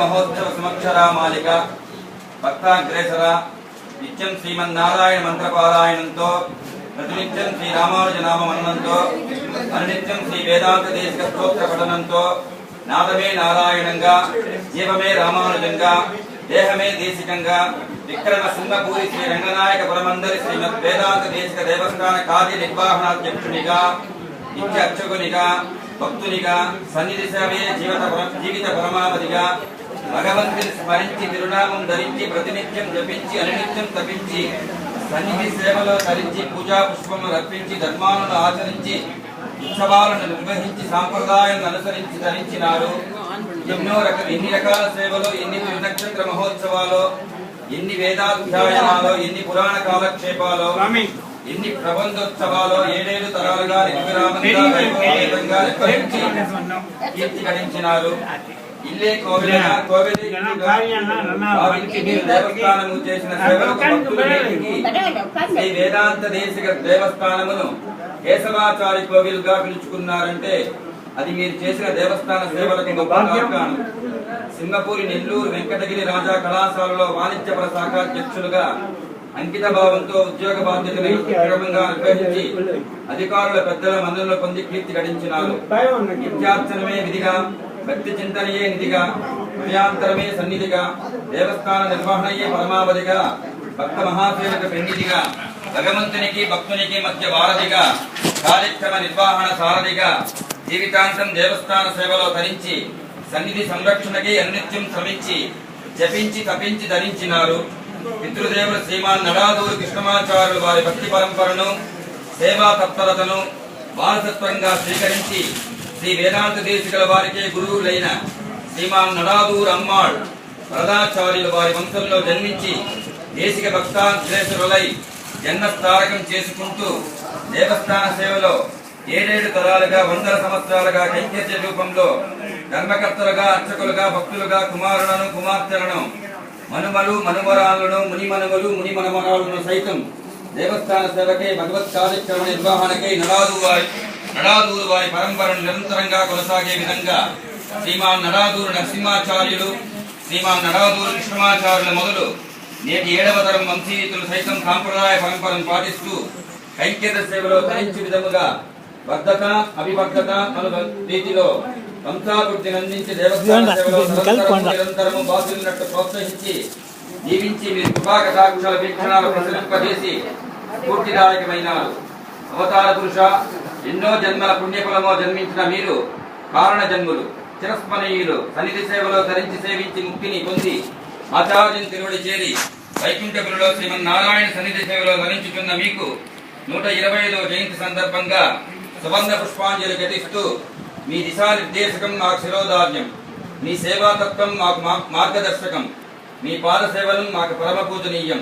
మహోత్సవ సంవత్సరా మాలిక భక్తాగ్రేసర నిత్యం శ్రీమన్నారాయణ మంత్రపారాయణంతో ప్రతినిత్యం శ్రీ రామానుజ నామ మననంతో అనునిత్యం శ్రీ వేదాంత దేశిక స్తోత్ర పఠనంతో నాదమే నారాయణంగా జీవమే రామానుజంగా దేహమే దేశికంగా విక్రమ సింహపూరి శ్రీ రంగనాయక పురమందరి శ్రీమద్ వేదాంత దేశిక దేవస్థాన కార్యనిర్వహణాధ్యక్షునిగా నిత్య అర్చకునిగా భక్తునిగా సన్నిధి సేవే జీవిత పరమావధిగా భగవంతుని స్మరించి తిరునామం ధరించి ప్రతినిత్యం జపించి అనునిత్యం తపించి సన్నిధి సేవలో ధరించి పూజా పుష్పములు అర్పించి ధర్మాలను ఆచరించి ఉత్సవాలను నిర్వహించి సాంప్రదాయాలను అనుసరించి ధరించినారు. ఎన్ని రకాల సేవలు, ఎన్ని నక్షత్ర మహోత్సవాలు, ఎన్ని వేదాధ్యాయనాలు, ఎన్ని పురాణ కాలక్షేపాలు, ఎన్ని ప్రబంధోత్సవాలు 7 తరాలుగా నిర్విరామంగా వైభవంగా నిర్వహించి కీర్తి గడించినారు. ఇల్లే దేవస్థానము చేసిన సేవలకు శ్రీ వేదాంత దేశిక దేవస్థానమును కేశవాచారి కోవిల్గా పిలుచుకున్నారంటే అది మీరు చేసిన దేవస్థాన సేవలకు గొప్ప కారణం. సింగపూరి నెల్లూరు వెంకటగిరి రాజా కళాశాలలో వాణిజ్యపర శాఖాధ్యక్షులుగా అంకిత భావంతో ఉద్యోగ బాధ్యతలను సక్రమంగా నిర్వహించి అధికారుల పెద్దల మన్ననలు పొంది కీర్తి గడించినారు. నిత్యార్చనమే విధిగా, భక్తి చింతనయే నిధిగా, హృదయాంతరమే సన్నిధిగా, దేవస్థాన నిర్వహణయే పరమావధిగా, భక్త మహాసేవక పెన్నిధిగా, భగవంతునికి భక్తునికి మధ్య వారధిగా, కార్యక్రమ నిర్వహణ సారథిగా, జీవితాంతం దేవస్థాన సేవలో ధరించి సన్నిధి సంరక్షణకి అనునిత్యం శ్రమించి జపించి తపించి ధరించినారు. పితృదేవులు శ్రీమాన్ నడాదూరు కృష్ణమాచార్యులు వారి భక్తి పరంపరను, సేవా తత్పరతను వారసత్వంగా స్వీకరించి శ్రీ వేదాంత దేశికుల వారికే గురువులైన శ్రీమాన్ నడాదూరు అమ్మాళ్ వరదాచార్యులు వారి వంశంలో జన్మించి దేశిక భక్తాశ్రేష్ఠులై జన్మస్థారకం చేసుకుంటూ దేవస్థాన సేవలో 7 తరాలుగా 100 సంవత్సరాలుగా కైంకర్య రూపంలో ధర్మకర్తలుగా, అర్చకులుగా, భక్తులుగా కుమారులను కుమార్తెలను, మనుమలు మనుమరాలను, మునిమనుమలు మునిమనుమరాలను సైతం దేవస్థాన సేవకే భగవత్ కార్యక్రమ నిర్వహణకై నడాదూరు వారి పరంపరను నిరంతరంగా కొనసాగే విధంగా శ్రీమాన్ నడాదూరు నరసింహాచార్యులు, శ్రీమాన్ నడాదూరు కృష్ణమాచార్యుల మొదలు నేటి 7వ తరం వంశీయుతులు సైతం సాంప్రదాయ పరంపరను పాటిస్తూ కైంకర్య సేవలో తరించే విధముగా బద్ధత అభిబద్ధత అను రీతిలో వంశాభివృద్ధిని అందించి దేవస్థాన సేవలో నిరంతరము బాధ్యున్నట్టు ప్రోత్సహించి జీవించి మీరు కృపాకటాక్షల వీక్షణాలు ప్రసరింపజేసి స్ఫూర్తిదాయకమైనారు. అవతార పురుష, ఎన్నో జన్మల పుణ్యఫలమో జన్మించిన మీరు కారణ జన్ములు, చిరస్మరణీయులు. సన్నిధి సేవలో ధరించి సేవించి ముక్తిని పొంది ఆచార్యుని తిరువడి చేరి వైకుంఠపురిలో శ్రీమన్నారాయణ సన్నిధి సేవలో ధరించుతున్న మీకు 125వ జయంతి సందర్భంగా సువర్ణ పుష్పాంజలి ఘటిస్తూ మీ దిశానిర్దేశకం మాకు శిరోధార్యం, మీ సేవాతత్వం మాకు మార్గదర్శకం, మీ పాద సేవలం మాకు పరమ పూజనీయం.